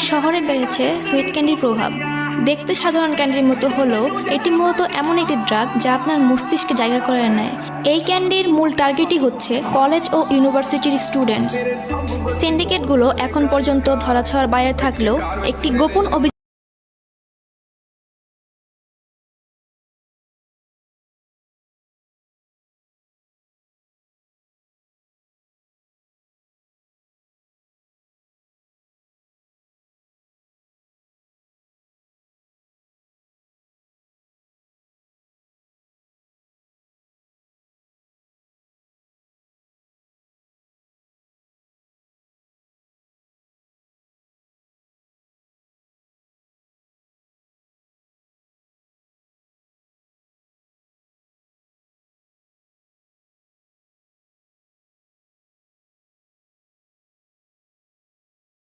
শহরে বেড়েছে সুইট ক্যান্ডির প্রভাব। দেখতে সাধারণ ক্যান্ডির মতো হলেও এটি মূলত এমন একটি ড্রাগ যা আপনার মস্তিষ্কে জায়গা করে নেয়। এই ক্যান্ডির মূল টার্গেটই হচ্ছে কলেজ ও ইউনিভার্সিটির স্টুডেন্টস। সিন্ডিকেটগুলো এখন পর্যন্ত ধরাছোঁয়ার বাইরে থাকলেও একটি গোপন